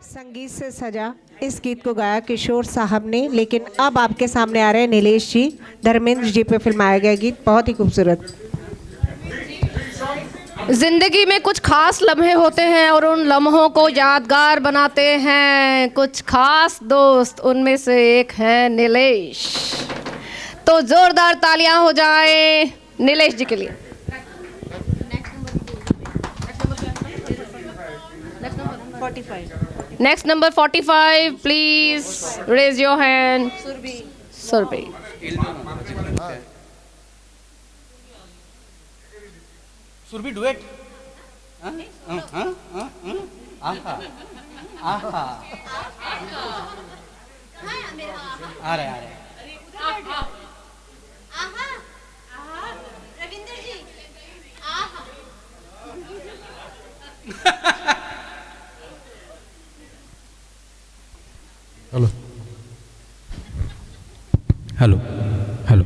संगीत से सजा इस गीत को गाया किशोर साहब ने, लेकिन अब आपके सामने आ रहे हैं नीलेश जी। धर्मेंद्र जी पे फिल्माया गया गीत बहुत ही खूबसूरत। जिंदगी में कुछ खास लम्हे होते हैं और उन लम्हों को यादगार बनाते हैं कुछ खास दोस्त, उनमें से एक है नीलेश। तो जोरदार तालियां हो जाए नीलेश जी के लिए। Next number 45 please raise your hand. Surabhi. Surabhi duet. आहा आहा आ रहे Ravindra ji hello hello hello.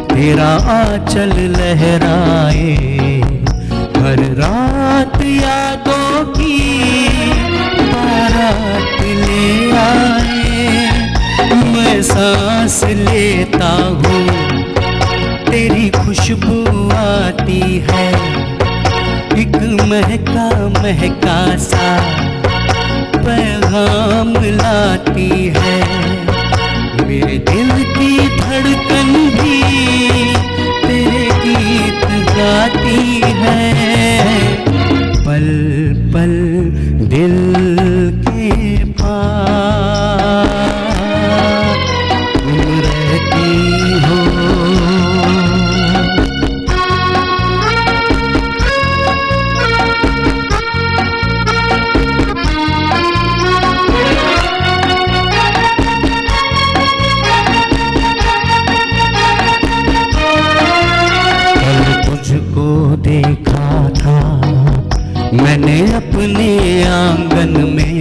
तेरा आंचल लहराए, हर रात यादों की बारात ले आए। मैं सांस लेता हूँ तेरी खुशबू आती है, एक महका महका सा पैगाम लाती है। मेरे दिल की धड़कन भी तेरे गीत गाती है। पल पल दिल के पास तुम रहती हो। देखा था मैंने अपने आंगन में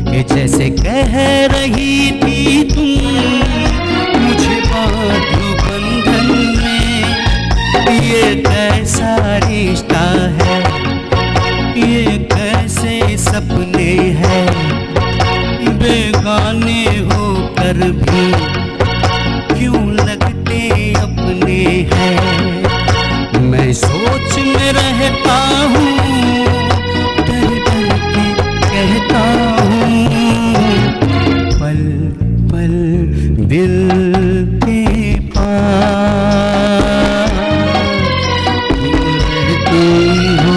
कि जैसे कह रही थी तुम मुझे बांधो बंधन में। ये कैसा रिश्ता है, ये कैसे सपने हैं, बेगाने होकर भी क्यों लगते अपने हैं। मैं सोच में रहता हूँ, डर डर के कहता हूँ, पल पल दिल के पास तुम रहती हो।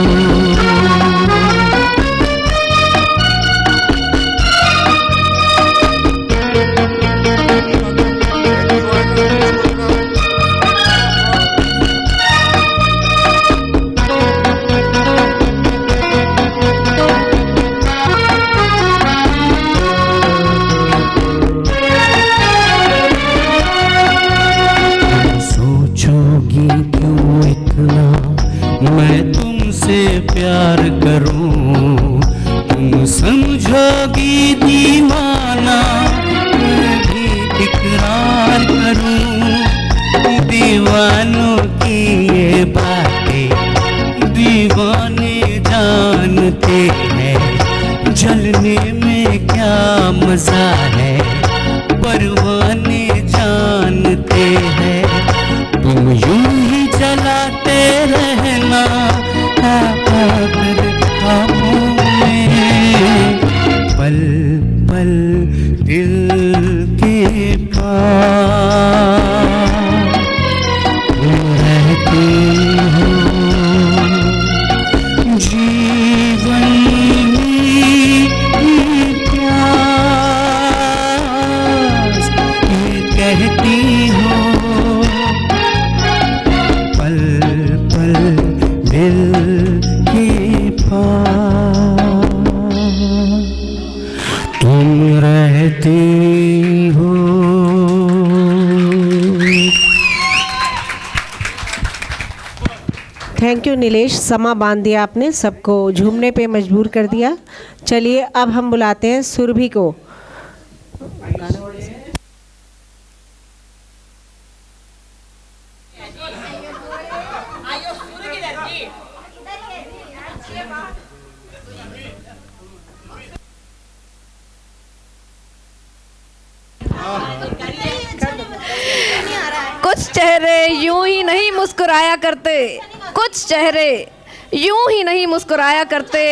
है परवाने जानते हैं। तुम यूं ही जलाते रहना आकर ख्वाबों में, पल पल दिल के पास तुम रहती हो। जीवन में ये प्यास ये कहती हो, पल पल दिल के पास तुम रहती हो। थैंक यू नीलेश, समा बांध दिया आपने, सबको झूमने पे मजबूर कर दिया। चलिए अब हम बुलाते हैं सुरभि को। कुछ चेहरे यूं ही नहीं मुस्कुराया करते, कुछ चेहरे यूं ही नहीं मुस्कुराया करते,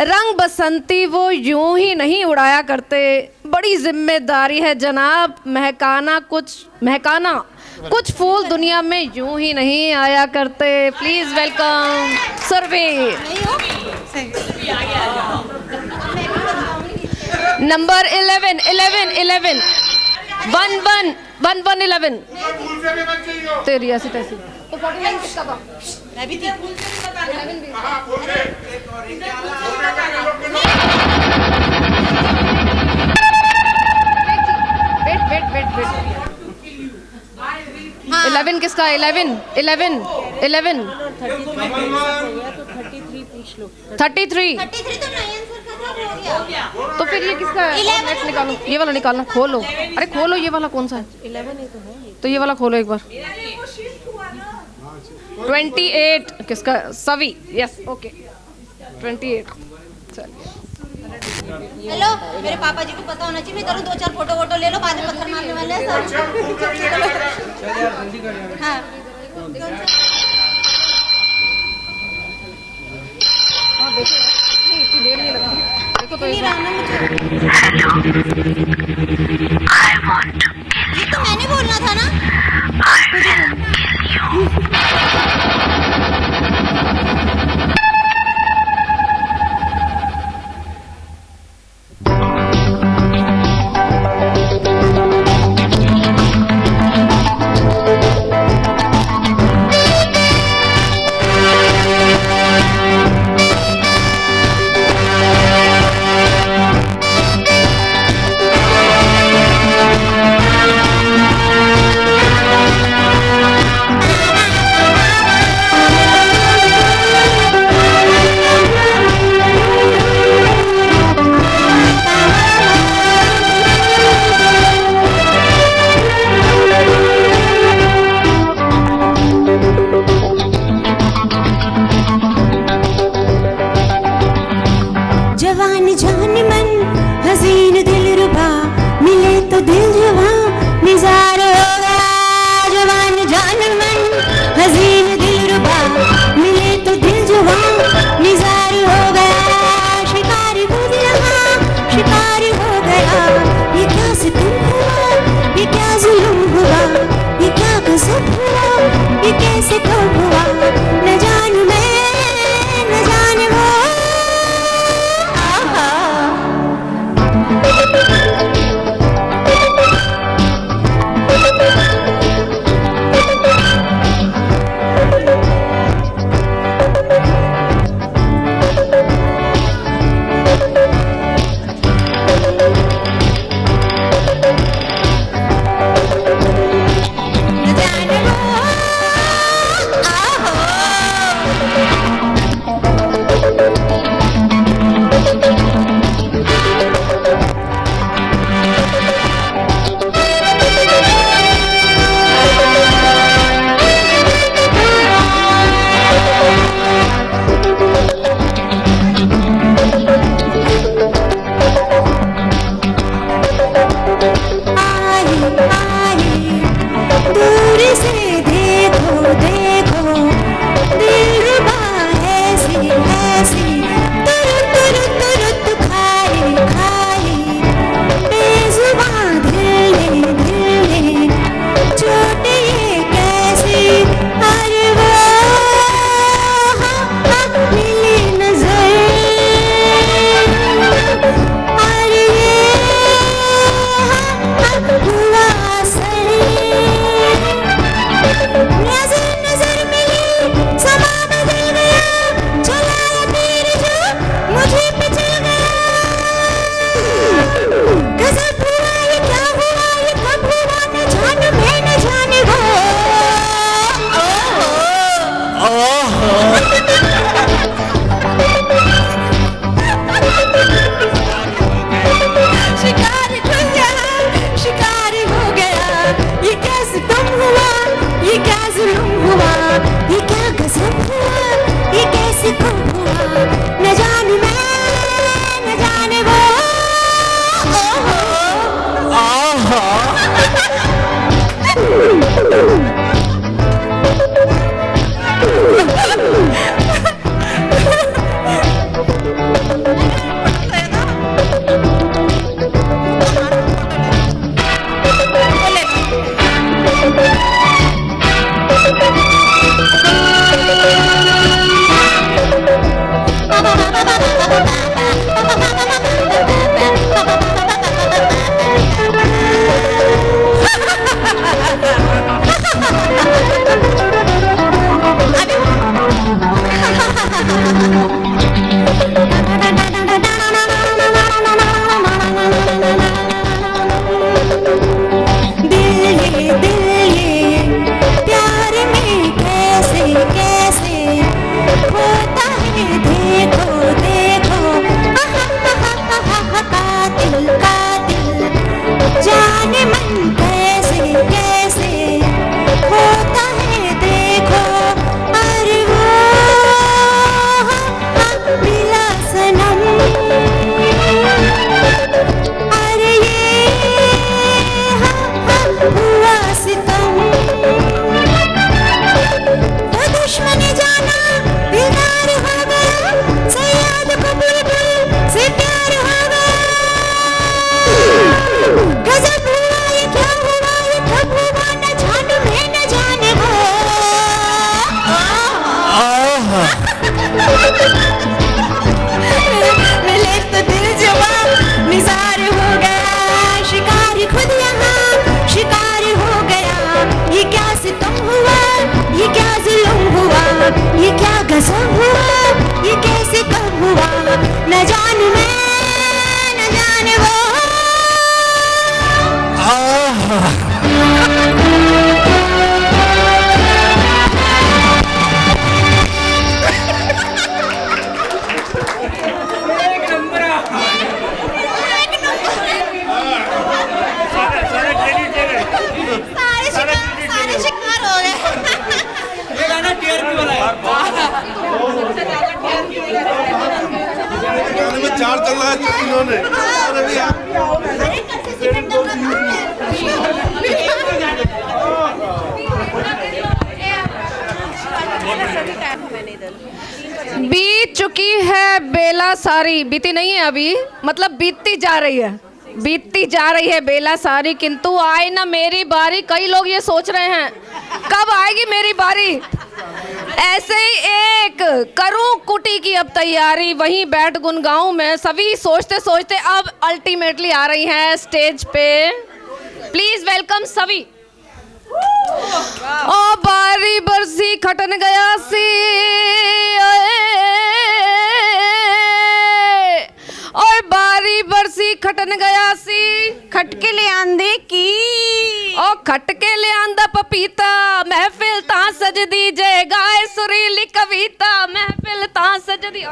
रंग बसंती वो यूं ही नहीं उड़ाया करते। बड़ी जिम्मेदारी है जनाब महकाना कुछ फूल दुनिया में यूं ही नहीं आया करते। Please welcome Surabhi. नंबर 11 11 11 11 11 11 तेरी ऐसी तैसी। तो 49 किसका था? मैं भी थी। 11 भी। वेट 11 किसका? 11 11 11 33। तो फिर ये किसका है? नेक्स्ट निकालो, ये वाला निकालना, खोलो। अरे खोलो, ये वाला कौन सा है? 11 ही तो है। तो ये वाला खोलो एक बार। 28 किसका? सवी। Yes okay 28। चलिए हेलो, मेरे पापा जी को पता होना चाहिए। मैं करूँ 2-4 फोटो वोटो ले लो, बाद में पत्थर मारने वाले हैं सब। हाँ देखो नहीं, इतनी देर नहीं लगती। देखो तो नहीं रहा ना मुझे। ये तो मैंने बोलना था ना। ये क्या गजब हुआ, ये कैसे कब हुआ, न जानू मैं न जाने वो। सारे शिकार हो गए। ये गाना टीआरपी वाला है। गाने में 4 चल रहा है इन्होंने। बीत चुकी है बेला सारी, बीती नहीं है अभी, मतलब बीतती जा रही है, बीतती जा रही है बेला सारी, किंतु आए ना मेरी बारी। कई लोग ये सोच रहे हैं कब आएगी मेरी बारी। ऐसे ही एक करूं कुटी की अब तैयारी, वहीं बैठ गुनगाऊं मैं। सभी सोचते सोचते अब अल्टीमेटली आ रही हैं स्टेज पे। प्लीज वेलकम सभी। ओ बारी बरसी खटन गया सी, और बारी बरसी खटन गया सी, खटके ले आंदे की, ओ खटके ले आंदा पपीता, महफिल ता सज दी जय गाए सुरीली कविता, महफिल ता सज दी।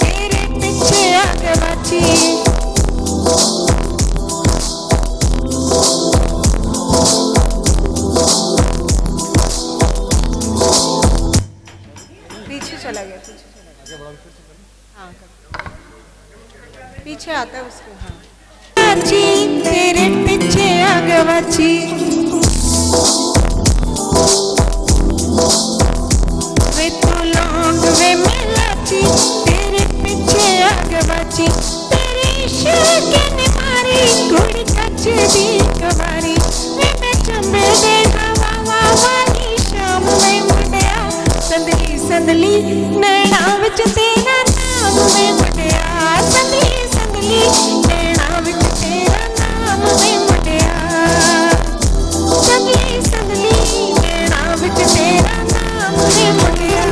तेरे पीछे आगे बाची। पीछे चला गया, पीछे आता है उसको। हाँ, तेरे पीछे आगे बाची। वे तू लौंग वे मिलाची, तेरे पीछे आगे बाची। तेरे इश्क ने मारी घोड़ी कच दी कबारी, वे मैं चंबे दे हवा वाली शाम में मुंडिया। संदली संदली नैना विच तेरा नाम में मुंडिया, संदली संदली नैना विच तेरा नाम में मुंडिया, संदली संदली नैना विच तेरा नाम में मुंडिया।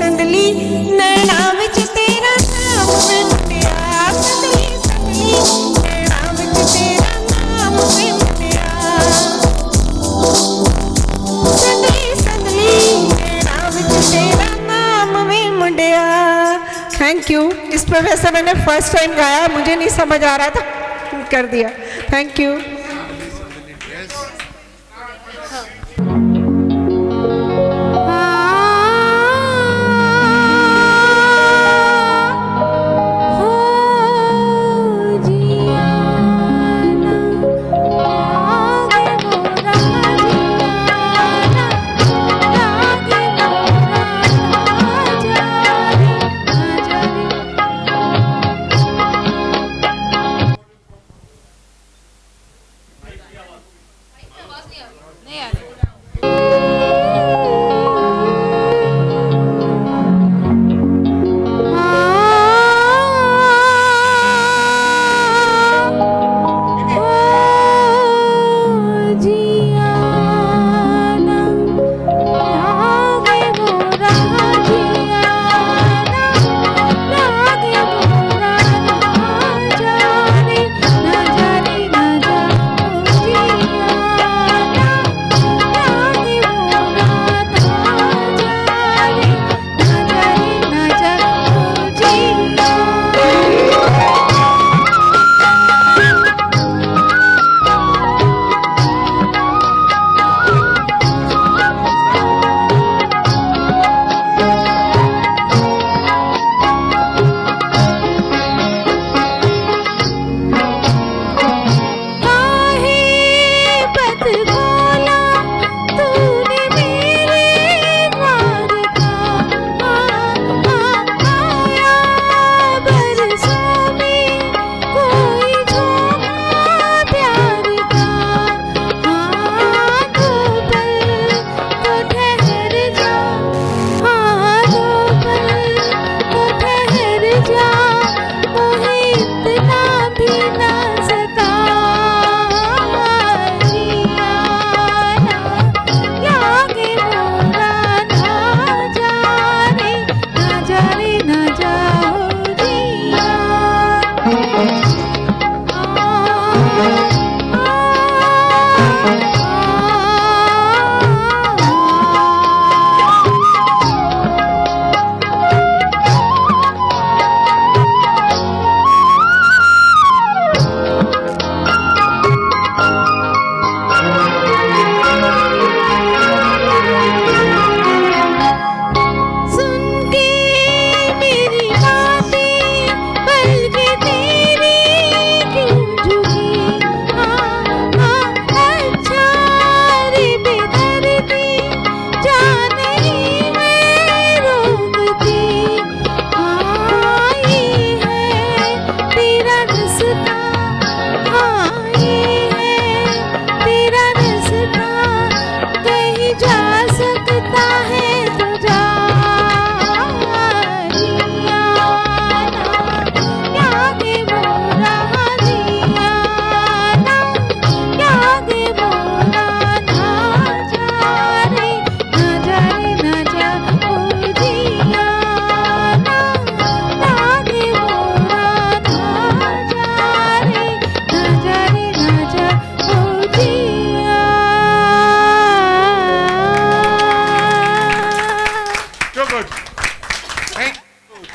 संदली नैना विच तेरा नाम में मुंडिया, संदली संदली नैना विच तेरा नाम में मुंडिया। Thank you. इस पर वैसे मैंने फर्स्ट टाइम गाया, मुझे नहीं समझ आ रहा था, कर दिया। Thank you. हो जिया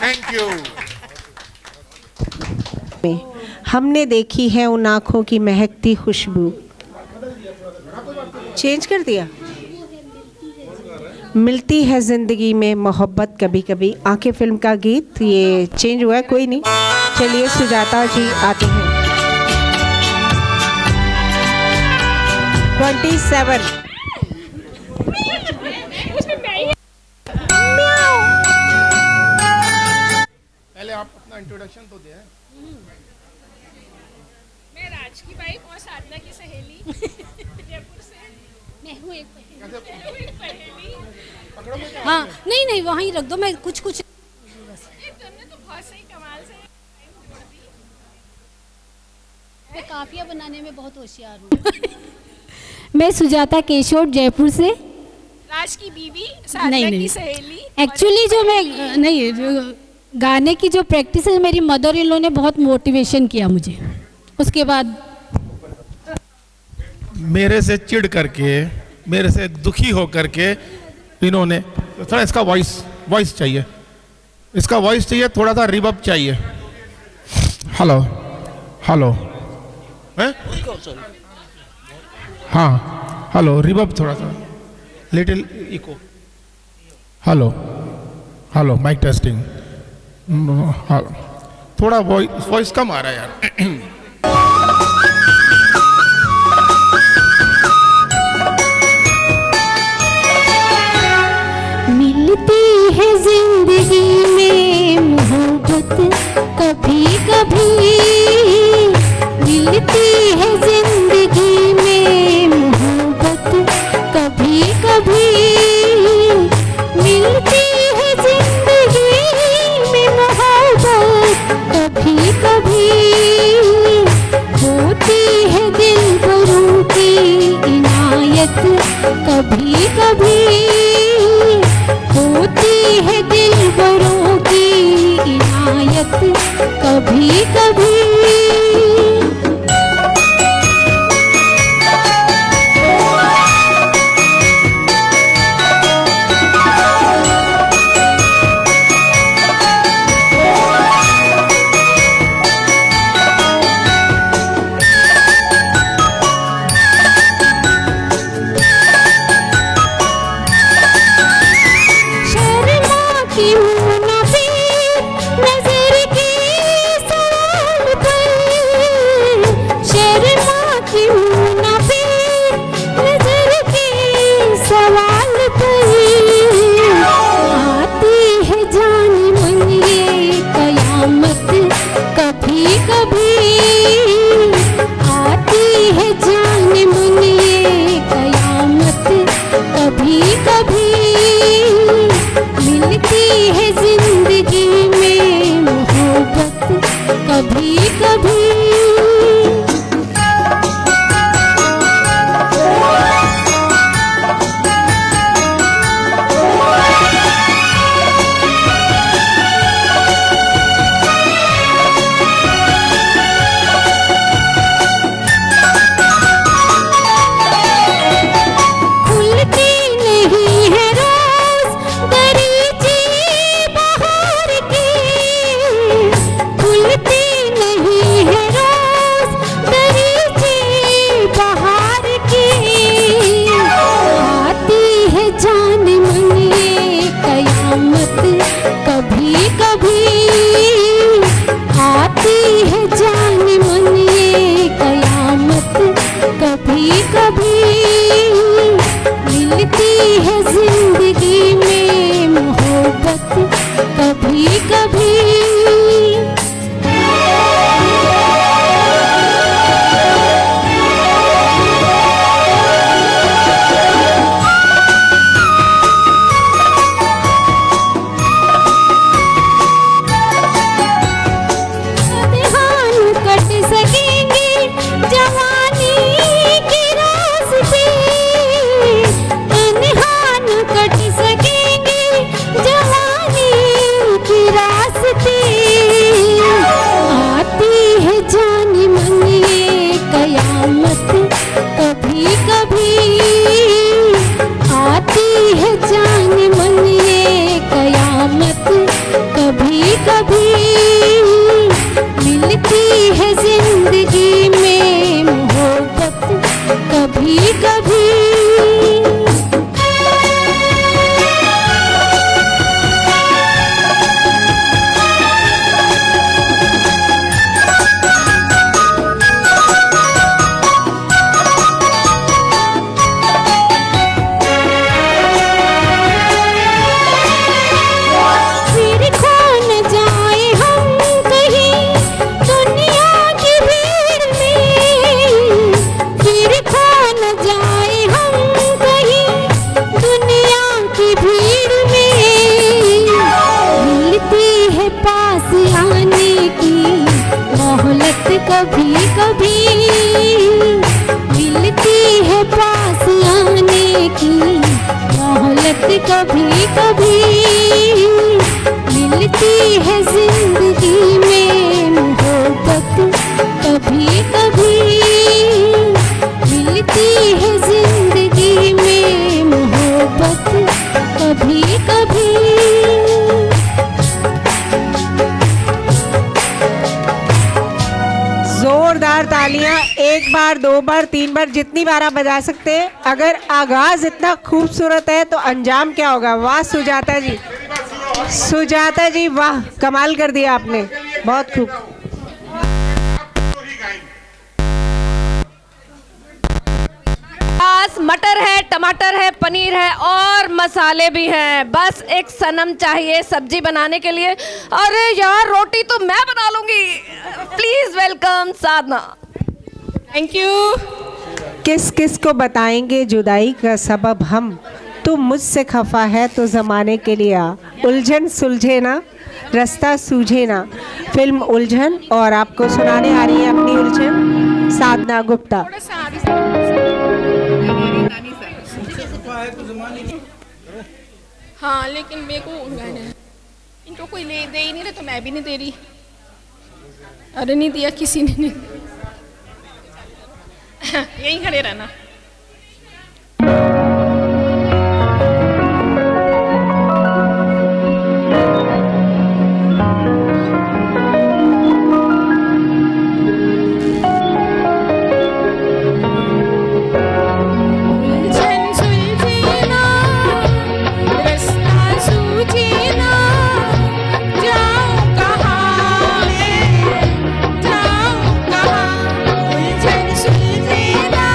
थैंक यू। हमने देखी है उन आँखों की महकती खुशबू। चेंज कर दिया। मिलती है ज़िंदगी में मोहब्बत कभी कभी, आंखें फिल्म का गीत ये चेंज हुआ है, कोई नहीं। चलिए सुजाता जी आते हैं। 27। पहले आप अपना इंट्रोडक्शन तो दें। मैं राज की वाइफ और साधना की सहेली जयपुर से। मैं हूँ एक सहेली। हाँ नहीं नहीं वहीं रख दो, मैं कुछ तुमने तो बहुत सही कमाल से जोड़ दी। मैं काफिया बनाने में बहुत होशियार हूँ। मैं सुजाता केशोर जयपुर से। राज की बीवी, साधना की सहेली। एक्चुअली जो मैं नहीं जो गाने की जो प्रैक्टिस है, मेरी मदर इन लॉ ने बहुत मोटिवेशन किया मुझे। उसके बाद मेरे से चिढ़ करके, मेरे से दुखी हो करके इन्होंने थोड़ा इसका वॉइस चाहिए, इसका वॉइस चाहिए, थोड़ा सा रिवर्ब चाहिए। हेलो हेलो हैं? हाँ हेलो, रिवर्ब थोड़ा सा, little echo. Hello hello, mic testing. थोड़ा वॉइस कम आ रहा है यार। मिलती है जिंदगी में मोहब्बत कभी कभी, मिलती है जिंदगी में मोहब्बत कभी कभी, मिलती है जिंदगी में मोहब्बत कभी कभी, होती है दिल भरों की इनायत कभी कभी, होती है दिल भरों की इनायत कभी कभी। कभी कभी मिलती है पास आने की मोहलत, कभी कभी मिलती है जिंदगी में मोहब्बत, कभी कभी मिलती है जिंदगी में मोहब्बत, कभी कभी। जोरदार तालियां, एक बार, दो बार, तीन बार, जितनी बार आप बजा सकते हैं। अगर आगाज इतना खूबसूरत है तो अंजाम क्या होगा। वाह सुजाता जी, सुजाता जी वाह, कमाल कर दिया आपने, बहुत खूब। प्याज, मटर है, टमाटर है, पनीर है और मसाले भी हैं। बस एक सनम चाहिए सब्जी बनाने के लिए। अरे यार रोटी तो मैं बना लूंगी। Please welcome Sadhana. Thank you. किस किस को बताएंगे जुदाई का सबब हम, तू मुझसे खफा है तो ज़माने के लिए आ, उलझन सुलझे ना रास्ता सूझे ना। फिल्म उलझन, और आपको सुनाने आ रही है अपनी उलझन साधना गुप्ता। थोड़ा सा आगे हाँ, लेकिन मेरे को इनको कोई ले दे ही नहीं रहा तो मैं भी नहीं दे रही। अरे नहीं दिया किसी ने नहीं। यहीं खड़े रहना। जाऊं कहाँ, उलझन सुलझे ना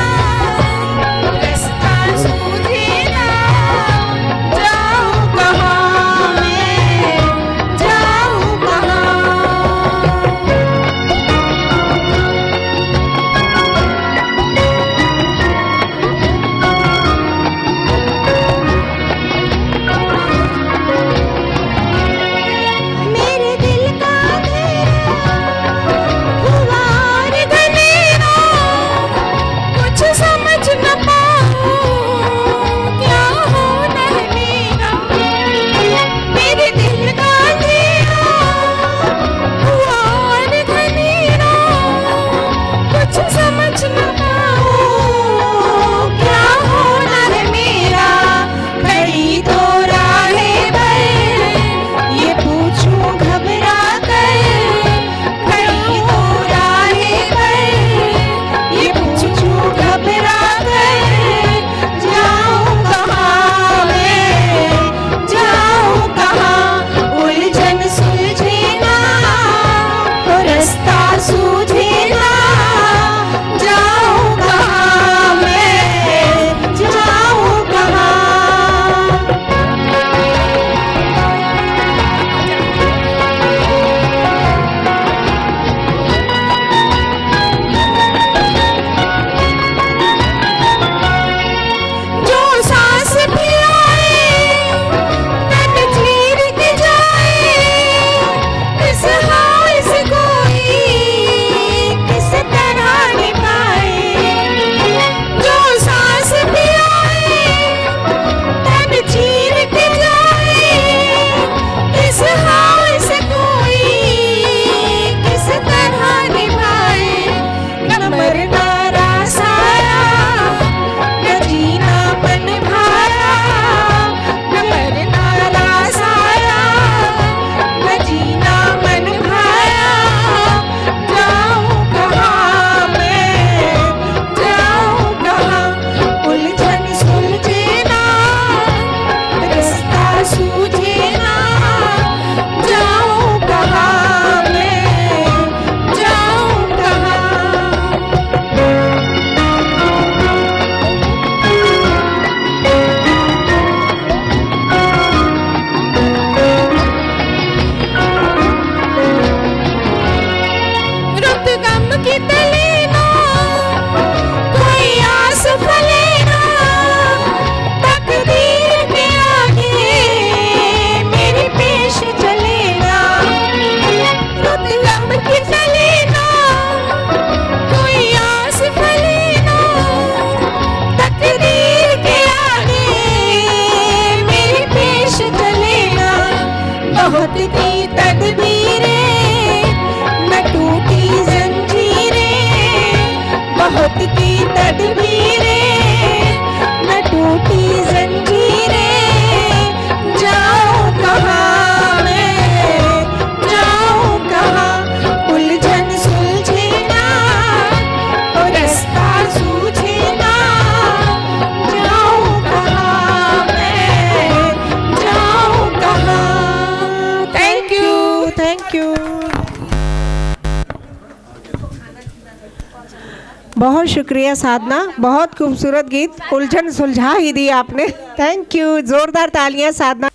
बहुत शुक्रिया साधना, बहुत खूबसूरत गीत, उलझन सुलझा ही दी आपने। थैंक यू, जोरदार तालियां साधना।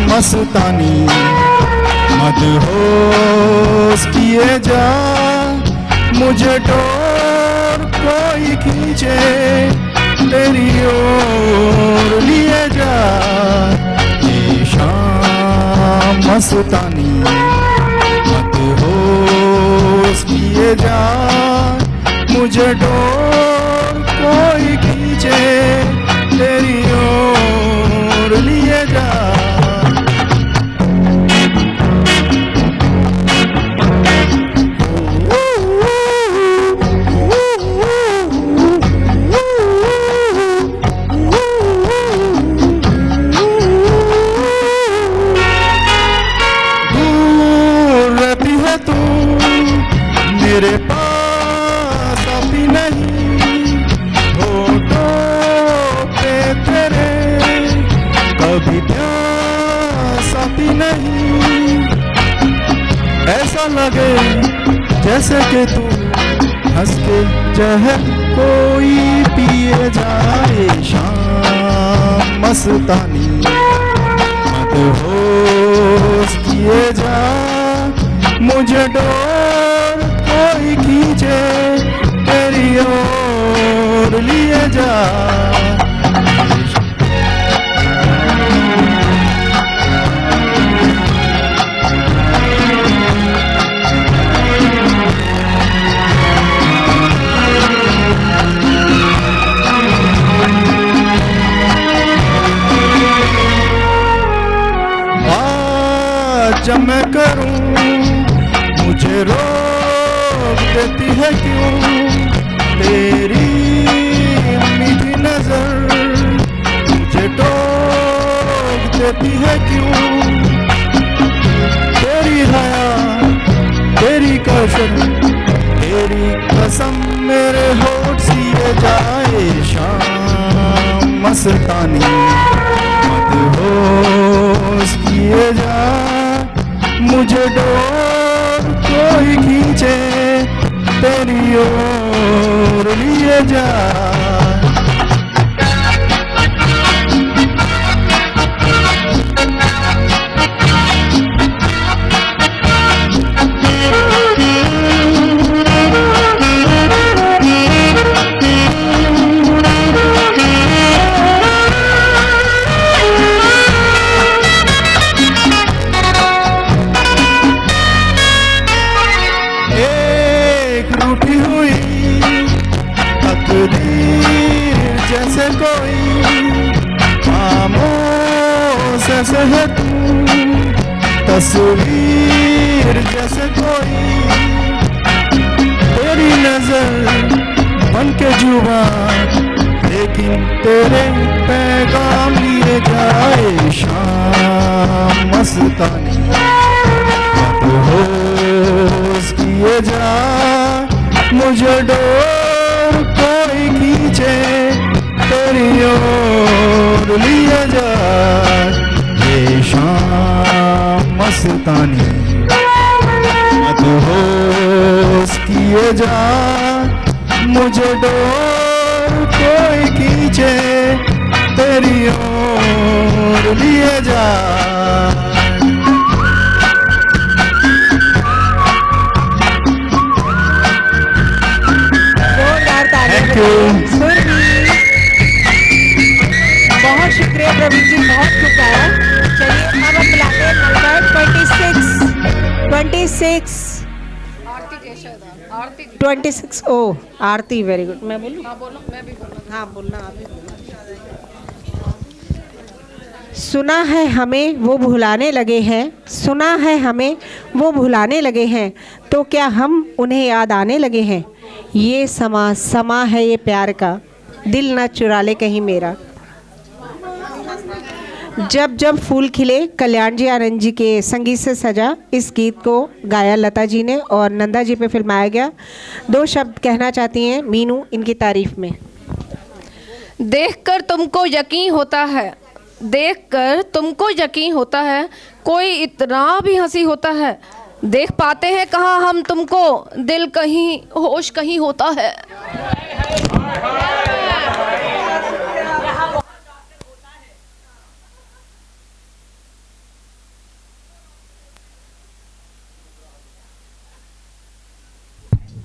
मस्तानी मदहोश किए जा, मुझे डोर कोई खींचे तेरी ओर लिए जा। ये शाम मस्तानी मदहोश किए जा, मुझे डोर कोई खींचे तेरी ओर लिए जा। मेरे पास अभी नहीं होठों पे तेरे, कभी प्यास आती नहीं। ऐसा लगे जैसे कि तू हंस के जहर कोई पिए जाए। शाम मस्तानी मदहोश किए जा, मुझे डोर कोई खींचे तेरी ओर लिए जा। बात जब मैं करूं मुझे रोक देती है क्यों तेरी मीठी नजर, मुझे टोक देती है क्यों तेरी हया तेरी कसम, तेरी कसम मेरे होठ सिए जाए। शाम मस्तानी मदहोश किए जा, मुझे डोर कोई खींचे तेरी ओर लिए जा। रूठी हुई तकदीर जैसे कोई खामोश ऐसे है तू, तस्वीर जैसे कोई तेरी नजर बन के जुबान, लेकिन तेरे पैगाम लिए जाए। शाम मस्तानी मदहोश किए जा, मुझे डोर कोई खींचे तेरी ओर लिए जा। ये शाम मस्तानी मदहोश किए जा, मुझे डोर कोई खींचे तेरी ओर लिए जा। बहुत शुक्रिया प्रवीण जी, बहुत खूब गाया। चलिए अब हम बुलाते हैं नंबर 26 26 ओ आरती, वेरी गुड। मैं बोलूँ? हाँ बोलो, मैं भी बोलूँ। हाँ बोलना, आप भी बोलना। सुना है हमें वो भुलाने लगे हैं, सुना है हमें वो भुलाने लगे हैं, तो क्या हम उन्हें याद आने लगे हैं। ये समा समा है ये प्यार का, दिल ना चुरा ले कहीं मेरा। जब जब फूल खिले कल्याण जी आनंद जी के संगीत से सजा इस गीत को गाया लता जी ने और नंदा जी पे फिल्माया गया। 2 शब्द कहना चाहती हैं मीनू इनकी तारीफ में। देखकर तुमको यकीन होता है, देखकर तुमको यकीन होता है, कोई इतना भी हंसी होता है, देख पाते हैं कहाँ हम तुमको, दिल कहीं होश कहीं होता है।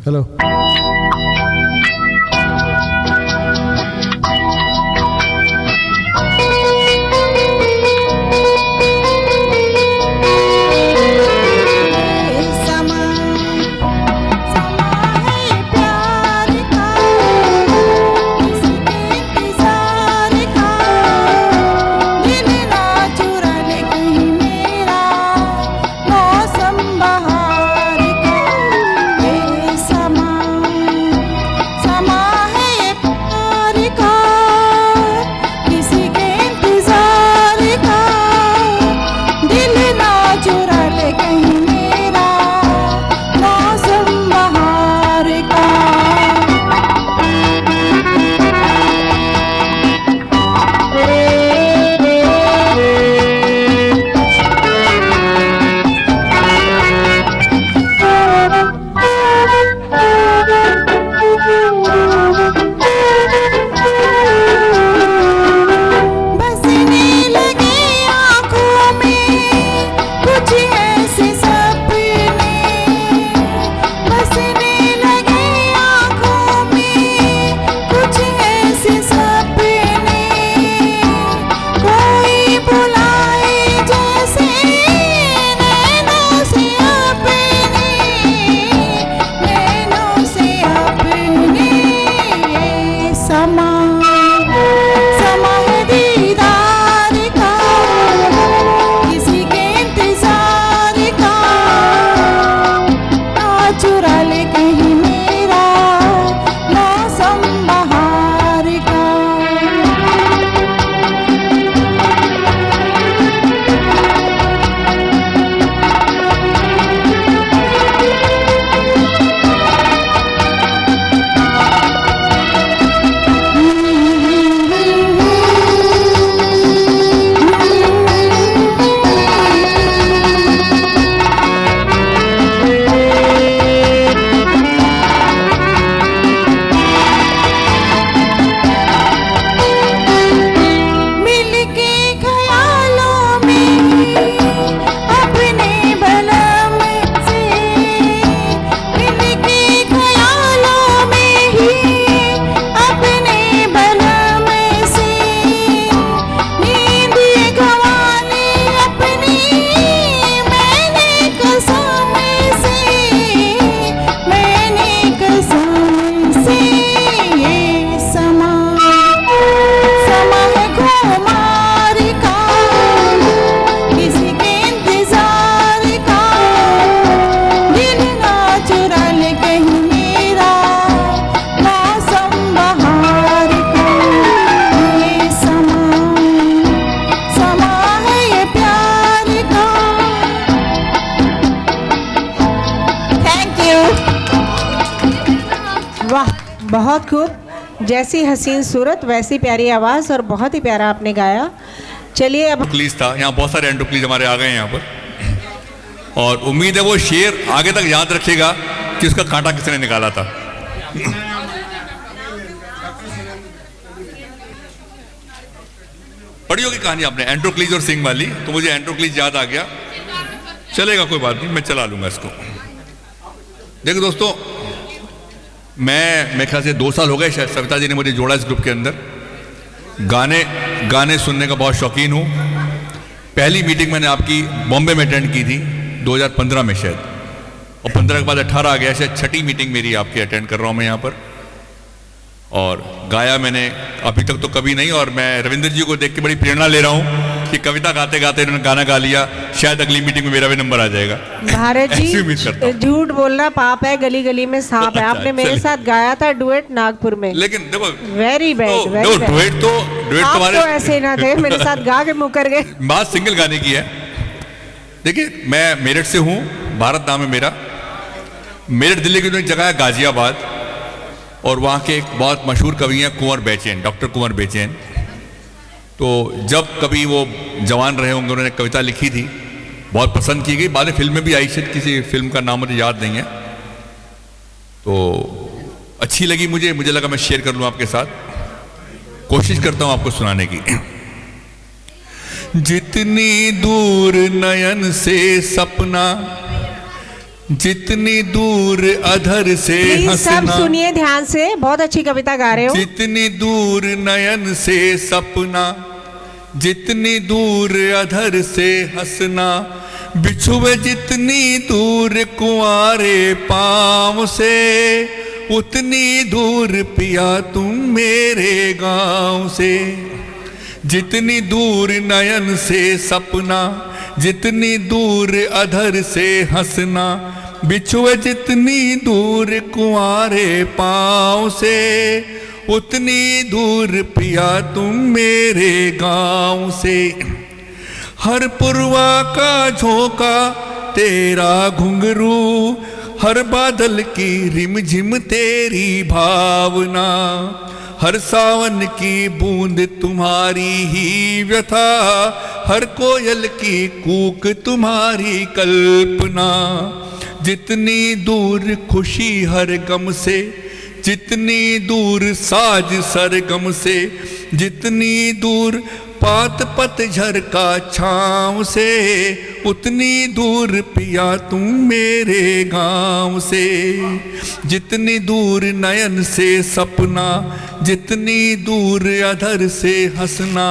हेलो। बहुत खूब, जैसी हसीन सूरत वैसी प्यारी आवाज़ और बहुत ही प्यारा आपने गाया। चलिए अब एंट्रोक्लीज था, यहाँ बहुत सारे एंट्रोक्लीज हमारे आ गए हैं यहाँ पर, और उम्मीद है वो शेर आगे तक याद रखेगा कि उसका कांटा किसने निकाला था। पढ़ी होगी कहानी आपने एंट्रोक्लीज और सिंह वाली, तो मुझे एंट्रोक्लीज याद आ गया। चलेगा, कोई बात नहीं, मैं चला लूंगा इसको। देखो दोस्तों, मेरे ख्याल से 2 साल हो गए शायद सविता जी ने मुझे जोड़ा इस ग्रुप के अंदर। गाने सुनने का बहुत शौकीन हूँ। पहली मीटिंग मैंने आपकी बॉम्बे में अटेंड की थी 2015 में शायद, और 15 के बाद 18 आ गया, शायद 6ठी मीटिंग मेरी आपकी अटेंड कर रहा हूँ मैं यहाँ पर। और गाया मैंने अभी तक तो कभी नहीं, और मैं रविंद्र जी को देख के बड़ी प्रेरणा ले रहा हूँ कि कविता गाते गाते इन्होंने गाना गा लिया, शायद अगली मीटिंग में मेरा भी नंबर आ जाएगा। भारत ऐसी उम्मीद करता जी हूं। झूठ बोलना पाप है, गली गली में सांप है। अच्छा, आपने मेरे चलिए। साथ गाया था डुएट नागपुर में। लेकिन देखो वेरी बैड, तो वेरी बैड। डुएट आप तुम्हारे तो ऐसे ना थे, मेरे साथ गा के मुकर गए। बात सिंगल गाने की है। देखिए मैं मेरठ से हूँ, भारत नाम है मेरा। मेरठ दिल्ली की तो एक जगह है गाजियाबाद, और वहाँ के एक बहुत मशहूर कवि हैं कुंवर बेचैन, डॉक्टर कुंवर बेचैन। तो जब कभी वो जवान रहे होंगे, उन्होंने कविता लिखी थी, बहुत पसंद की गई, बाद में फिल्म में भी आई, शायद किसी फिल्म का नाम मुझे याद नहीं है। तो अच्छी लगी मुझे लगा मैं शेयर कर लूँ आपके साथ, कोशिश करता हूँ आपको सुनाने की। जितनी दूर नयन से सपना, जितनी दूर अधर से प्लीज सब हंसना, सुनिए ध्यान से, बहुत अच्छी कविता गा रहे हो। जितनी दूर नयन से सपना, जितनी दूर अधर से हंसना, बिछुए जितनी दूर कुंवारे पाँव से, उतनी दूर पिया तुम मेरे गांव से। जितनी दूर नयन से सपना, जितनी दूर अधर से हंसना, बिछुए जितनी दूर कुंवारे पाँव से, उतनी दूर पिया तुम मेरे गांव से। हर पुरवा का झोंका तेरा घुंघरू, हर बादल की रिमझिम तेरी भावना, हर सावन की बूंद तुम्हारी ही व्यथा, हर कोयल की कूक तुम्हारी कल्पना। जितनी दूर खुशी हर गम से, जितनी दूर साज सरगम से, जितनी दूर पात पतझर का छाँव से, उतनी दूर पिया तुम मेरे गांव से। जितनी दूर नयन से सपना, जितनी दूर अधर से हंसना,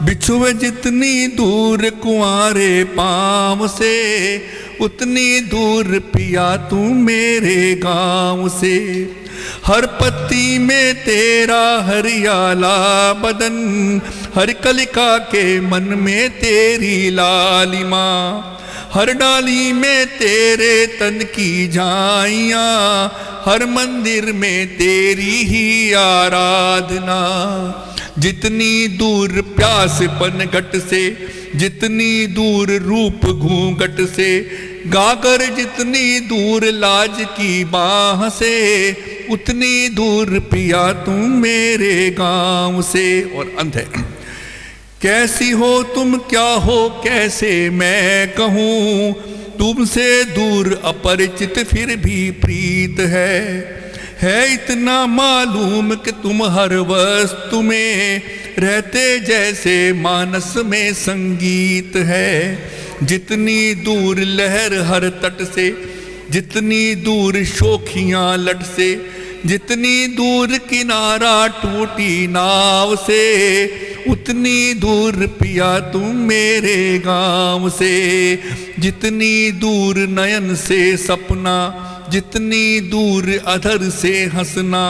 बिछुए जितनी दूर कुंवारे पाँव से, उतनी दूर पिया तुम मेरे गांव से। हर पत्ती में तेरा हरियाला बदन, हर कलिका के मन में तेरी लालिमा, हर डाली में तेरे तन की झाइयाँ, हर मंदिर में तेरी ही आराधना। जितनी दूर प्यास पनघट से, जितनी दूर रूप घूंघट से, गाकर जितनी दूर लाज की बाह से, उतनी दूर पिया तुम मेरे गांव से। और अंत है, कैसी हो तुम क्या हो कैसे मैं कहूँ, तुमसे दूर अपरिचित फिर भी प्रीत है इतना मालूम कि तुम हर वस्तु में रहते जैसे मानस में संगीत है। जितनी दूर लहर हर तट से, जितनी दूर शोखियाँ लट से, जितनी दूर किनारा टूटी नाव से, उतनी दूर पिया तुम मेरे गांव से। जितनी दूर नयन से सपना, जितनी दूर अधर से हंसना,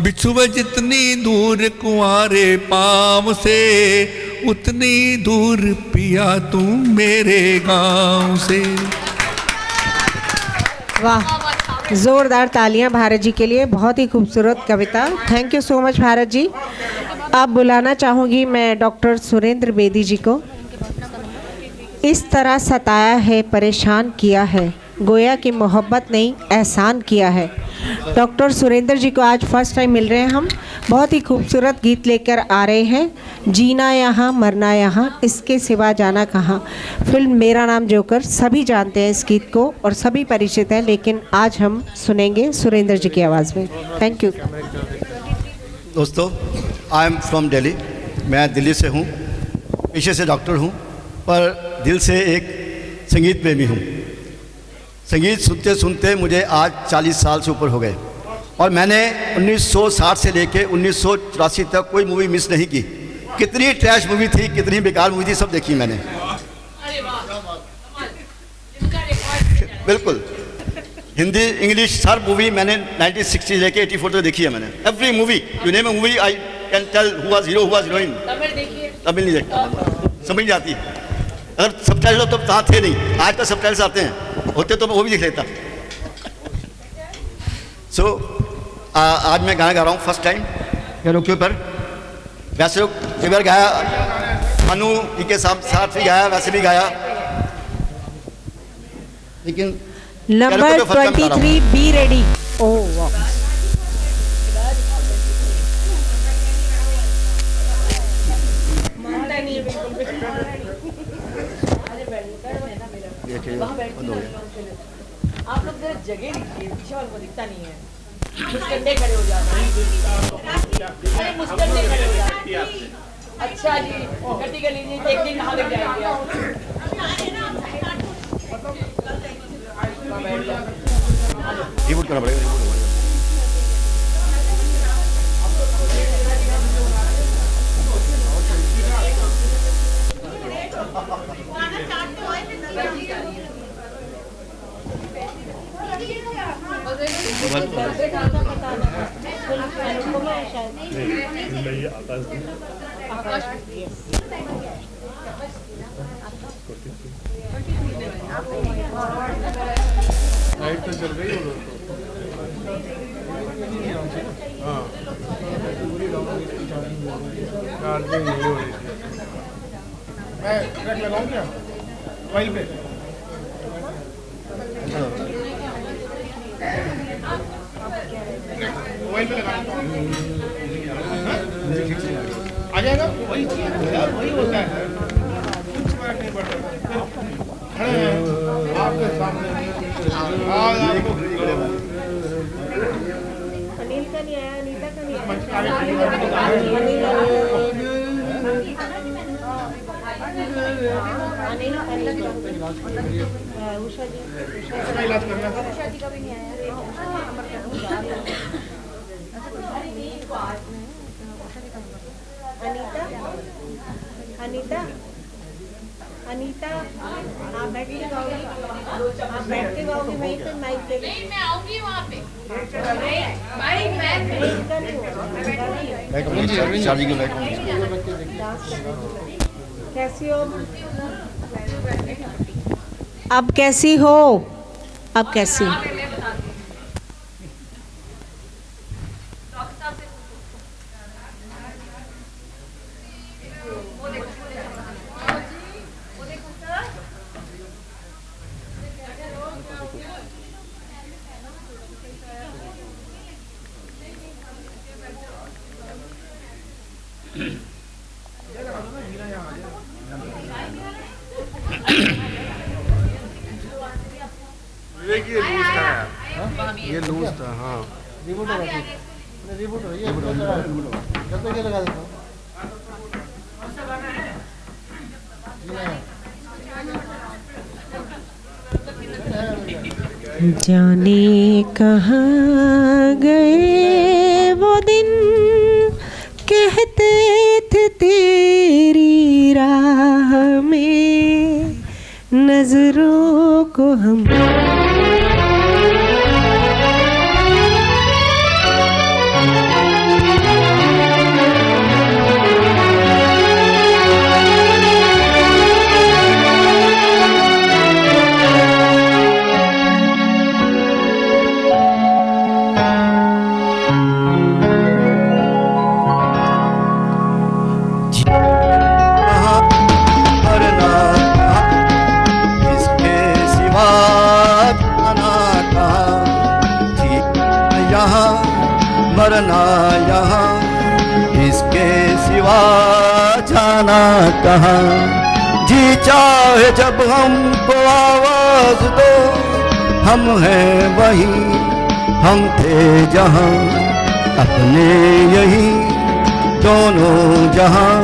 बिछुए जितनी दूर कुंवारे पाँव से, उतनी दूर पिया तुम मेरे गांव से। वाह, जोरदार तालियां भारत जी के लिए, बहुत ही खूबसूरत कविता। Thank you so much Bharat ji. अब बुलाना चाहूँगी मैं डॉक्टर सुरेंद्र बेदी जी को। इस तरह सताया है, परेशान किया है, गोया की मोहब्बत नहीं एहसान किया है। डॉक्टर सुरेंद्र जी को आज फर्स्ट टाइम मिल रहे हैं हम। बहुत ही खूबसूरत गीत लेकर आ रहे हैं। जीना यहाँ मरना यहाँ, इसके सिवा जाना कहाँ। फिल्म मेरा नाम जोकर, सभी जानते हैं इस गीत को और सभी परिचित हैं, लेकिन आज हम सुनेंगे सुरेंद्र जी की आवाज़ में। Thank you. दोस्तों, आई एम फ्रॉम दिल्ली। मैं दिल्ली से हूँ, पेशे से डॉक्टर हूँ, पर दिल से एक संगीत प्रेमी हूँ। संगीत सुनते सुनते मुझे आज 40 साल से ऊपर हो गए और मैंने 1960 से लेके 1984 तक कोई मूवी मिस नहीं की। कितनी ट्रैश मूवी थी, कितनी बेकार मूवी थी, सब देखी मैंने। बिल्कुल, हिंदी इंग्लिश हर मूवी मैंने 1960 लेके 84 तक देखी है मैंने। Every movie, you name a movie I can tell who was hero, who was heroine. Tamil नहीं देखता। समझ नहीं आती। अगर सबटाइटल तो कहाँ थे नहीं, आज तो सबटाइटल्स आते हैं, होते तो मैं वो भी देख लेता। आज मैं गाना गा रहा हूँ फर्स्ट टाइम कैरोके पर। वैसे तो कई बार गाया, मनु जी के साथ भी गाया, वैसे भी गाया, लेकिन नंबर 23 बी रेडी। ओह वाह, आप लोग जरा जगह दीजिए, पीछे वालों को दिखता नहीं है। मुस्कंडे खड़े हो जाते हैं, अरे मुस्कंडे खड़े हो जाते हैं। अच्छा जी, गड्डी कर लीजिए, देखिए कहाँ लग जाएंगे आप। रिबूट करना पड़ेगा, लाइट तो चल रही है। हाँ, चार्जिंग नहीं हो रही। मैं ट्रैक लगाऊं क्या मोबाइल पे? मोबाइल पे लगा आ जाएगा। वही वही होता है, कुछ फर्क नहीं पड़ता। खड़े हैं आपके सामने, अनिल का नहीं आया, अनीता का नहीं आया, उषा जी का भी नहीं आया। अनीता, अनीता आप बैठ के गाओगी, आप बैठ के गाओगी, वहीं पे माइक पे। नहीं, मैं आऊंगी वहाँ पे। भाई कैसी हो? अब कैसी हो? अब कैसी हो? ये लूज था। हाँ, रिबूट हो गया, रिबूट हो गया, जब तक ये लगा देता हूँ। जाने कहाँ गए वो दिन, कहते थे तेरी राह में नजरों को हम। मरना यहाँ, इसके सिवा जाना कहाँ। जी चाहे जब हमको आवाज दो, हम हैं वहीं, हम थे जहाँ, अपने यहीं दोनों जहाँ,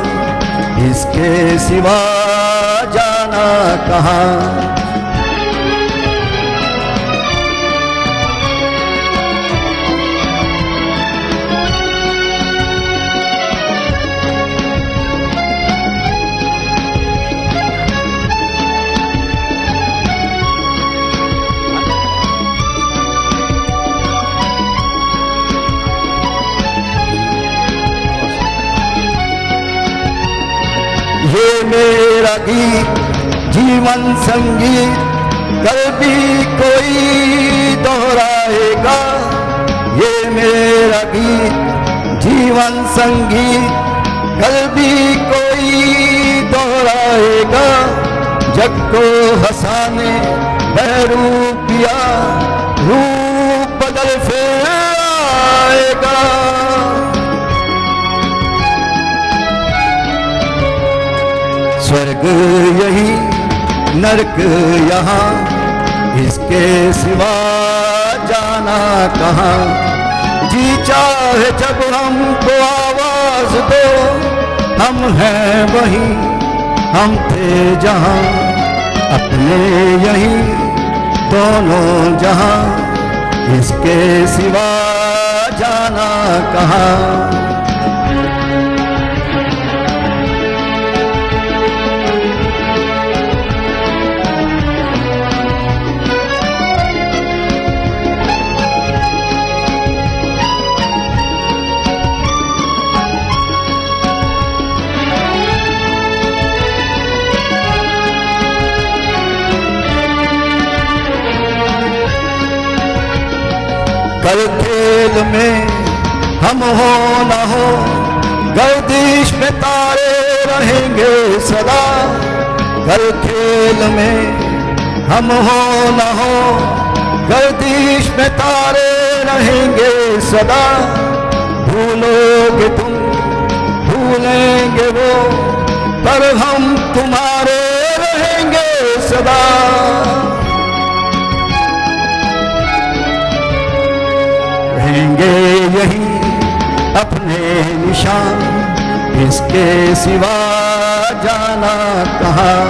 इसके सिवा जाना कहाँ। ये मेरे गीत जीवन संगीत कल भी कोई दोहराएगा। ये मेरा गीत जीवन संगीत कल भी कोई दोहराएगा। जग को हंसाने बहरूपिया रूप बदल फिर आएगा। स्वर्ग यही नरक यहाँ, इसके सिवा जाना कहाँ। जी चाहे जब हमको आवाज दो, हम हैं वहीं हम थे जहाँ, अपने यहीं दोनों जहाँ, इसके सिवा जाना कहाँ। कल खेल में हम हो न हो, गर्दिश में तारे रहेंगे सदा। कल खेल में हम हो न हो, गर्दिश में तारे रहेंगे सदा। भूलोगे तुम भूलेंगे वो, पर हम तुम्हारे रहेंगे सदा। रहेंगे यही अपने निशान, इसके सिवा जाना कहाँ।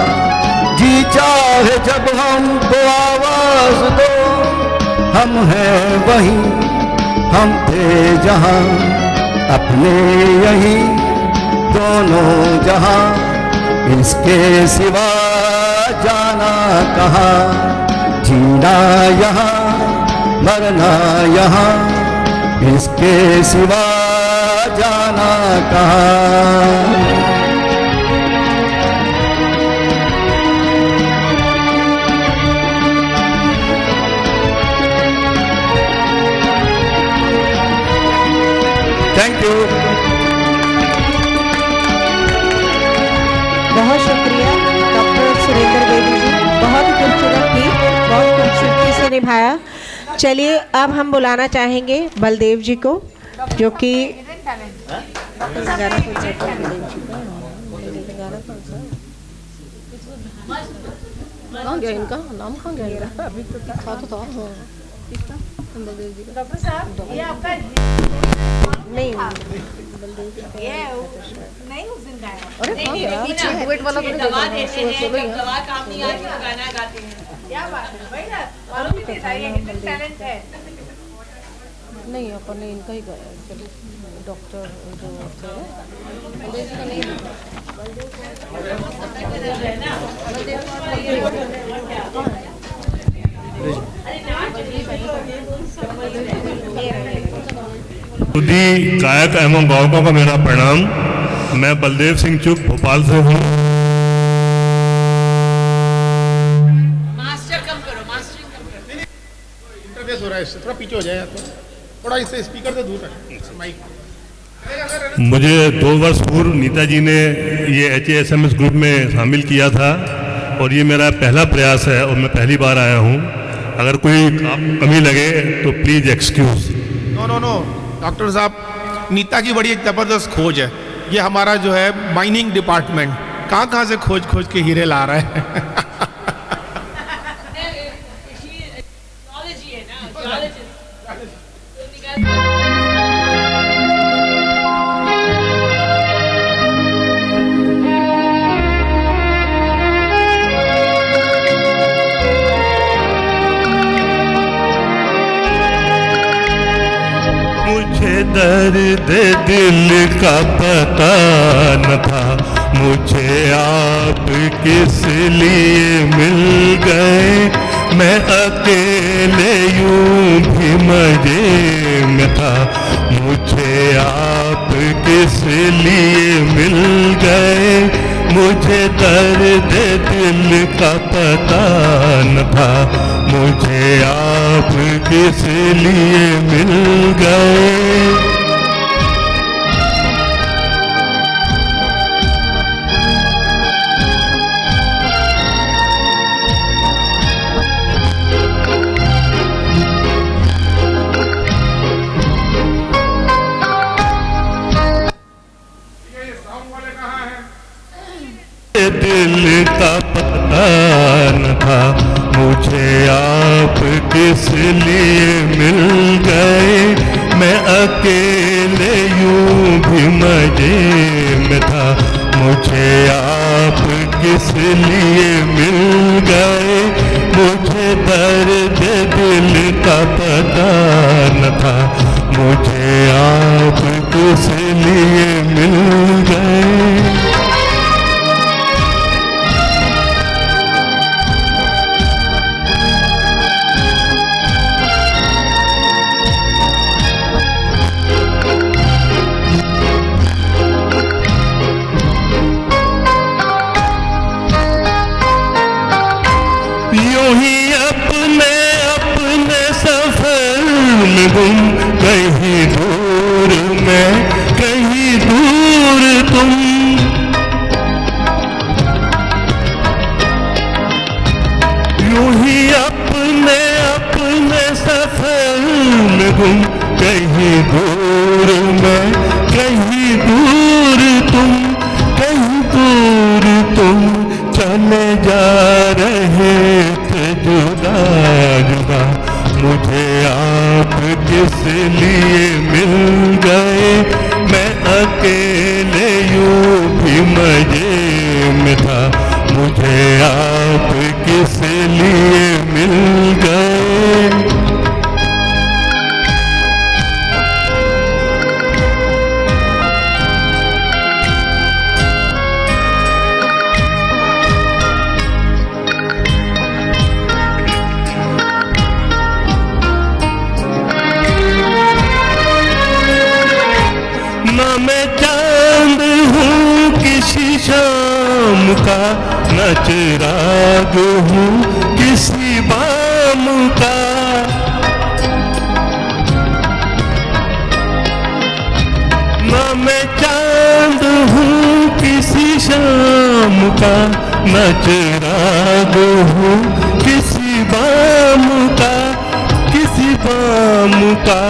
जी चाहे जब हमको आवाज दो, हम हैं वहीं हम थे जहाँ, अपने यही दोनों जहाँ, इसके सिवा जाना कहाँ। जीना यहाँ मरना यहाँ, इसके सिवा जाना कहाँ। Thank you. बहुत शुक्रिया डॉक्टर सुरेंद्र बेदी जी, बहुत ही खूबसूरत गीत, बहुत खूबसूरती से निभाया। चलिए अब हम बुलाना चाहेंगे बलदेव जी को, जो कि कहाँ गया इनका नाम, कहाँ गया इनका? अभी तो था तो था। डॉक्टर साहब ये आपका नहीं ये नहीं उस दिन गाया। अरे कहाँ गया? पीछे वेट वाला तो नहीं दवा देखा, देते सोलो हैं, ही है। दवा काम नहीं आती तो गाना गाते हैं। क्या बात है भाई ना, मालूम ही नहीं था ये हिडन टैलेंट है। नहीं अपन ने इनका ही गाया एक्चुअली, डॉक्टर जो थे बलदेव जी का नहीं खुदी गायक एवं गायकों का मेरा प्रणाम। मैं बलदेव सिंह चुग भोपाल से हूँ। मास्टर कम करो, मास्टरिंग कम करो। इंटरफेस हो रहा है इससे, थोड़ा पीछे हो जाए तो, थोड़ा इससे स्पीकर से दूर रखें माइक। मुझे 2 वर्ष पूर्व नीता जी ने ये HASMS ग्रुप में शामिल किया था और ये मेरा पहला प्रयास है और मैं पहली बार आया हूँ। अगर कोई कमी लगे तो please excuse. No no no doctor साहब, नीता की बड़ी एक ज़बरदस्त खोज है। ये हमारा जो है माइनिंग डिपार्टमेंट कहाँ से खोज के हीरे ला रहा है। मुझे दर्द दिल का पता न था, मुझे आप किस लिए मिल गए। मैं अकेले यूं भी मजे में था, मुझे आप किस लिए मिल गए। मुझे दर्द दिल का पता न था, मुझे आप किस लिए मिल गए। दिल का पता न था, मुझे आप किस लिए मिल गए। मैं अकेले यूं भी मजे में था, मुझे आप किस लिए मिल गए। मुझे दर्द दिल का पता न था, मुझे आप किस लिए मिल गए। गुम कहीं दूर मैं, कहीं दूर तुम, यूं ही अपने अपने सफर में गुम, कहीं दूर मैं, कहीं दूर तुम, कहीं दूर तुम। चले जा रहे थे जुदा जुदा, मुझे आप किस लिए मिल गए। मैं अकेले यूं भी मजे में था, मुझे आप किस लिए मिल गए। मैं चांद हूँ किसी शाम का, न चिराग हूँ किसी बाम का। न मैं चांद हूँ किसी शाम का, न चिराग हूँ किसी बाम का, किसी बाम का।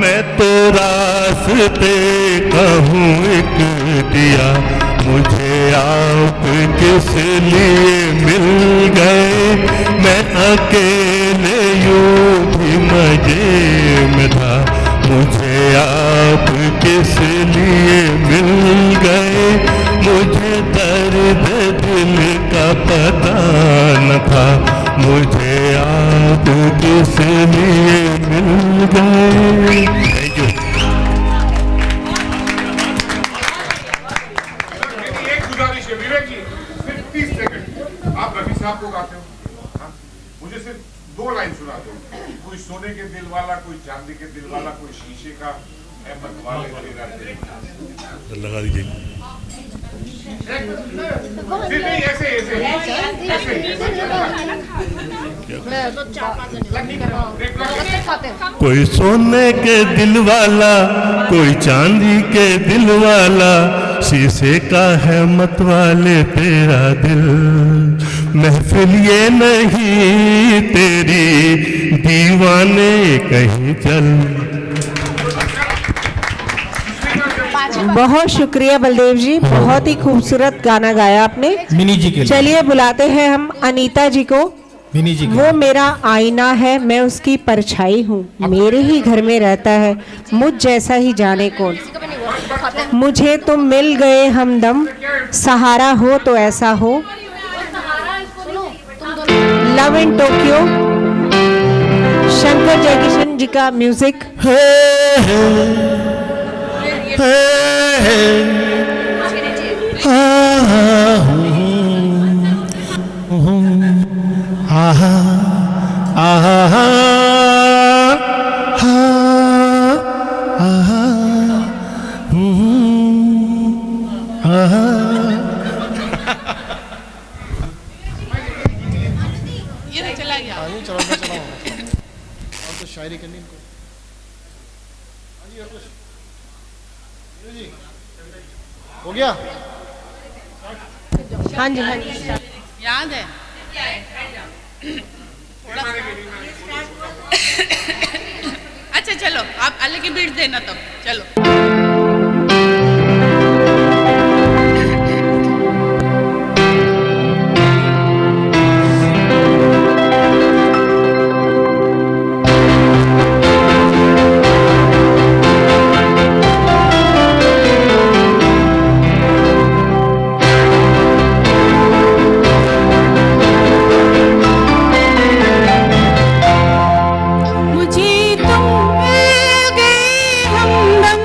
मैं तो रास्ते का हूँ एक दिया, मुझे आप किस लिए मिल गए। मैं अकेले यूं भी मजे में था, मुझे आप किस लिए मिल गए। मुझे दर्द दिल का पता न था, मुझे आप किस लिए मिल गए। Thank you. एक गुजारिश है विवेक जी, सिर्फ 30 सेकंड आप रफी साहब को गाते हो, मुझे सिर्फ 2 लाइन सुना दो। कोई सोने के दिल वाला, कोई चांदी के दिल वाला, कोई शीशे का अहमद वाले तेरा दिल। लगा दीजिए। ऐसे कोई सोने के दिल वाला, कोई चांदी के दिल वाला, शीशे का है मत वाले तेरा दिल। महफिल ये नहीं तेरी, दीवाने कहीं चल। बहुत शुक्रिया बलदेव जी, बहुत ही खूबसूरत गाना गाया आपने। मिनी जी के लिए। चलिए बुलाते हैं हम अनीता जी को। मिनी जी वो मेरा आईना है, मैं उसकी परछाई हूँ, मेरे ही घर में रहता है, मुझ जैसा ही जाने कौन। मुझे तुम मिल गए हमदम, सहारा हो तो ऐसा हो। Love in Tokyo, Shankar Jaikishan ji का म्यूजिक। नहीं चलो मैं चलाऊँ और तो शायरी करनी इनको। हाँ जी और कुछ जी हो गया। हाँ जी हाँ जी याद है अच्छा चलो आप अलग ही बीट देना तब चलो। मुझे तुम मिल गए हमदम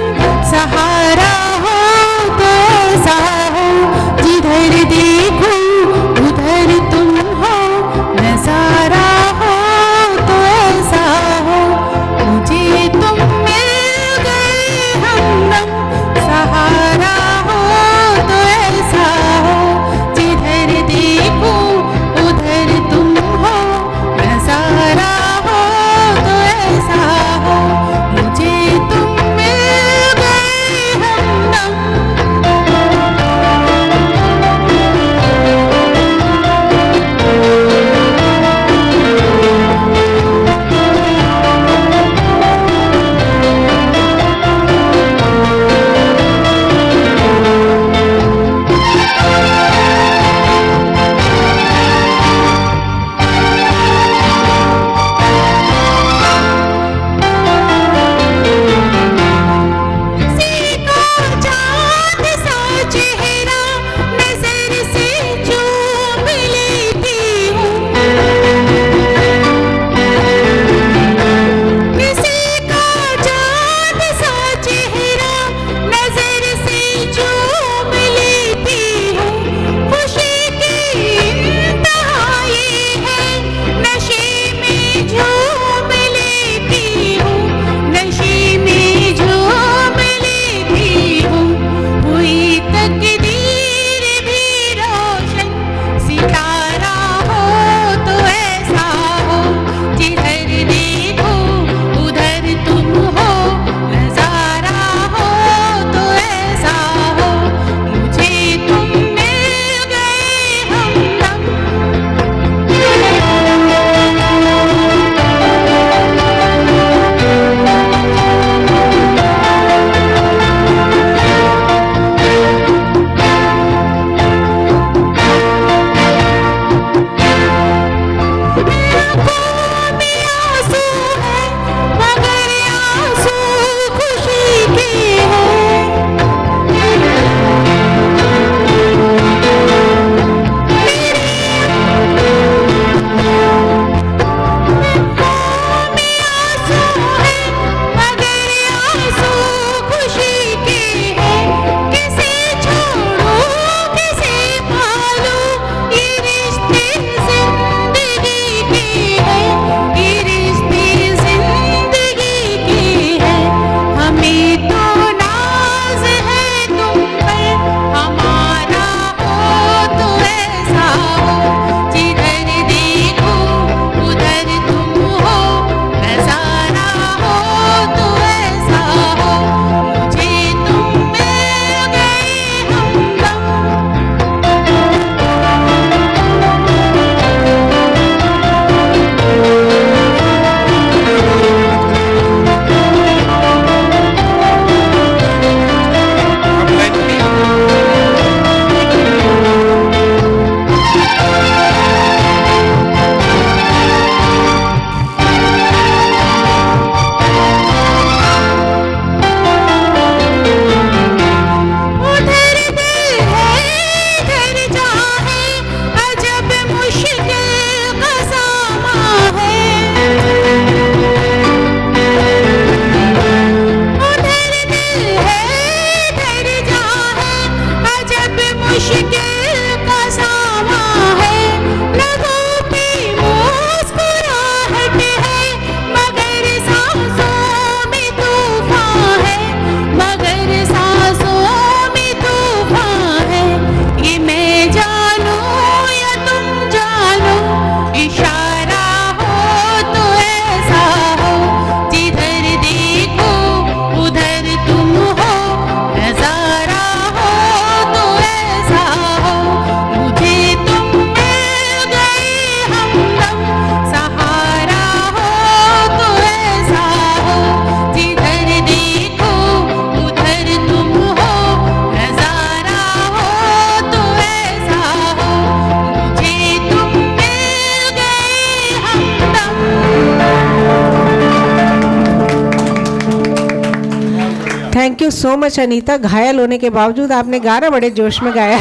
thank you so much Anita, घायल होने के बावजूद आपने गाना बड़े जोश में गाया।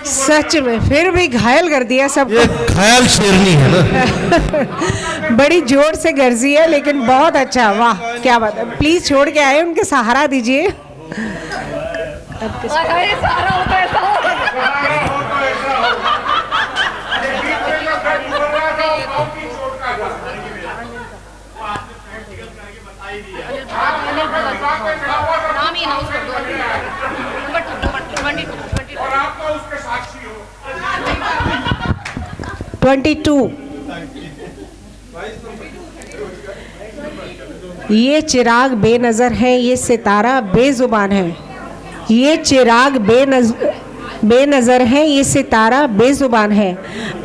सच में फिर भी घायल कर दिया सबको। घायल शेरनी है ना। बड़ी जोर से गर्जी है लेकिन बहुत अच्छा, वाह क्या बात है। प्लीज छोड़ के आए, उनके सहारा दीजिए। नाम ही अनाउंस कर दो। और आप तो उसके साक्षी हो। 22। ये चिराग बेनजर है, ये सितारा बेजुबान है। ये चिराग बेनजर है, ये सितारा बेजुबान है।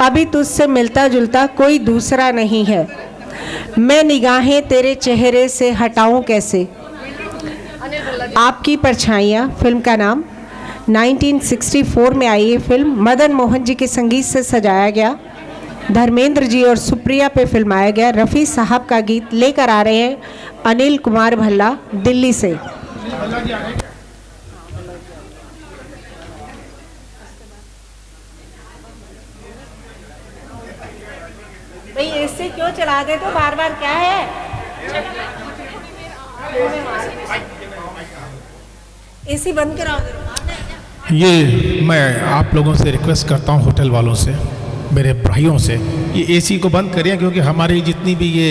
अभी तुझसे मिलता जुलता कोई दूसरा नहीं है। मैं निगाहें तेरे चेहरे से हटाऊं कैसे। आपकी परछाइयाँ फिल्म का नाम 1964 में आई ये फिल्म मदन मोहन जी के संगीत से सजाया गया। धर्मेंद्र जी और सुप्रिया पे फिल्माया गया। रफ़ी साहब का गीत लेकर आ रहे हैं अनिल कुमार भल्ला दिल्ली से। भाई ऐसे क्यों चला दे तो बार बार, क्या है? एसी बंद कराओ। ये मैं आप लोगों से रिक्वेस्ट करता हूँ, होटल वालों से, मेरे भाइयों से, ये एसी को बंद करिए, क्योंकि हमारी जितनी भी ये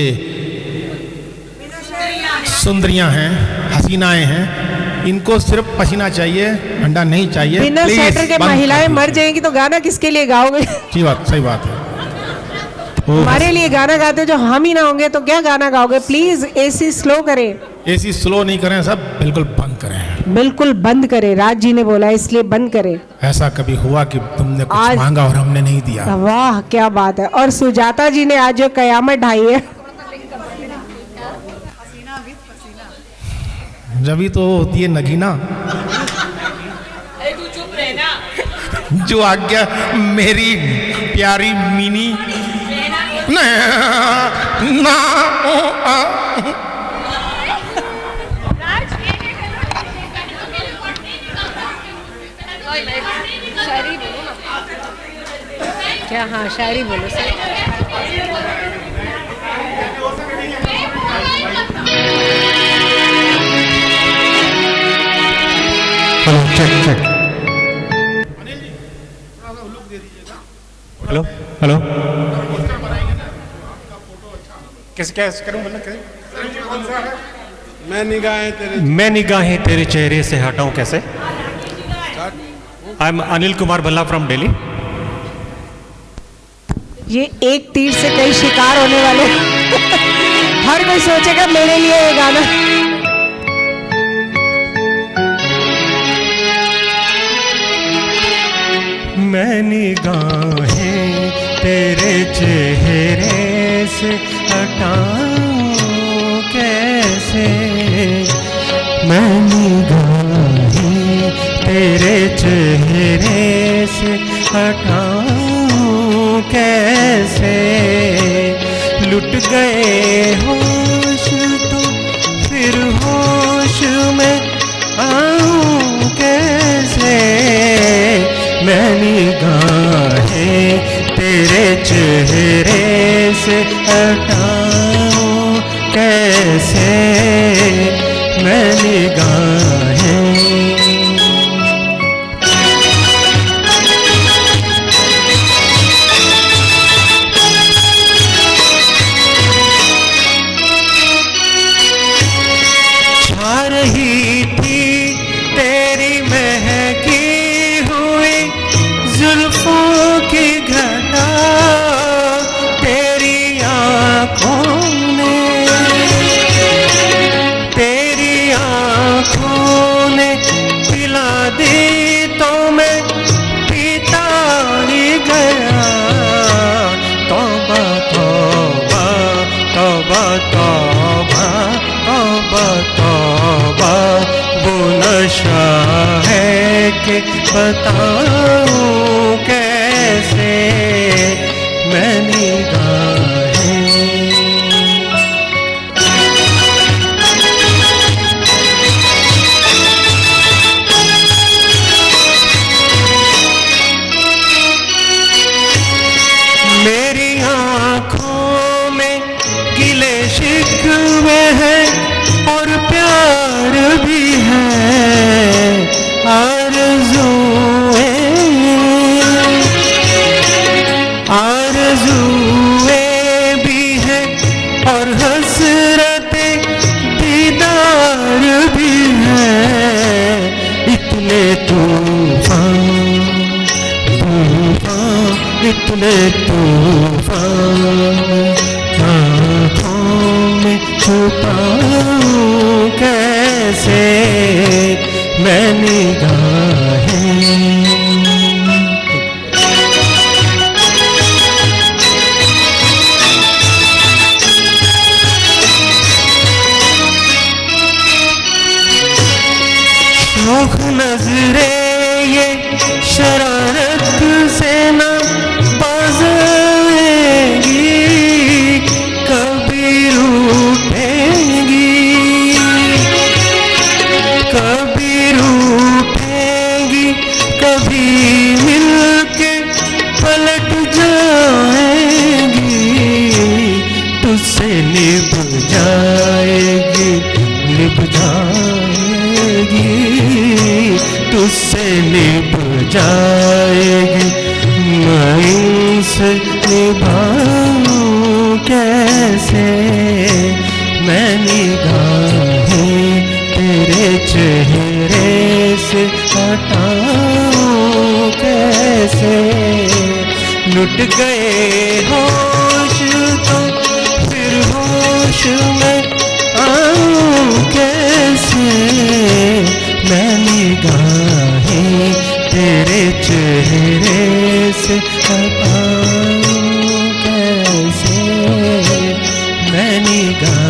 सुंदरियां हैं, हसीनाएं हैं, इनको सिर्फ पसीना चाहिए, अंडा नहीं चाहिए। बिना स्वेटर के महिलाएं मर जाएंगी तो गाना किसके लिए गाओगे? सही बात है। हमारे लिए गाना गाते हो, जो हम ही ना होंगे तो क्या गाना गाओगे? प्लीज एसी स्लो करें। एसी स्लो नहीं करें, सब बिल्कुल बंद करें। बिल्कुल बंद करें, राज जी ने बोला इसलिए बंद करें। ऐसा कभी हुआ कि तुमने कुछ मांगा और हमने नहीं दिया? वाह क्या बात है। और सुजाता जी ने आज जो कयामत ढाई है। जब तो होती है नगीना। अरे तू चुप रहना। जो आज्ञा मेरी प्यारी मिनी ना शायरी बोलो ना। क्या? हाँ शायरी बोलो sir. Hello check. Hello hello कैसे क्या करूं? बोलना कैसे? मैं निगाहें तेरे चेहरे से हटाऊं कैसे। I am Anil Kumar Bhalla from Delhi. ये एक तीर से कई शिकार होने वाले। हर कोई सोचेगा मेरे लिए ये गाना। मैं निगाहें तेरे चेहरे से हटाऊं कैसे। मैं निगाहें तेरे चेहरे से हटाऊं कैसे। लुट गए होश तो फिर होश में आऊं कैसे। मैं निगाहें तेरे चेहरे से हटाऊं कैसे। मैं निगाहें छा रही थी तेरी महकी हुई जुल्फों की घटा तेरी आँखों ने। तेरी आँखों ने पिला दी तो मैं पीता ही गया। तौबा तौबा तौबा तौबा तौबा तौबा वो नशा है कि बताऊं कैसे। मैं निगाहें पाऊं कैसे मैं निगाहें। शौक नजरे ये शरारत से न बाज़ेंगी, कभी रूठेंगी, कभी रूठेंगी, कभी मिलके पलट जाएंगी, तुझसे निभ जाएगी, निभ जाएगी, तुझसे निभ जाएगी, मैं इनसे निभाऊं कैसे मैं निगाहें तेरे चेहरे से हटाऊं कैसे। लुट गए होश तो फिर होश में आऊं कैसे मैं निगाहें तेरे चेहरे से हटाऊं कैसे मैं निगाहें।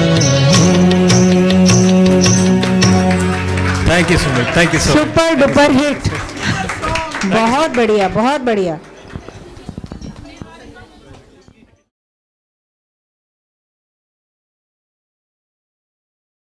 Thank you so much, thank you so much. Super duper hit, बहुत बढ़िया, बहुत बढ़िया।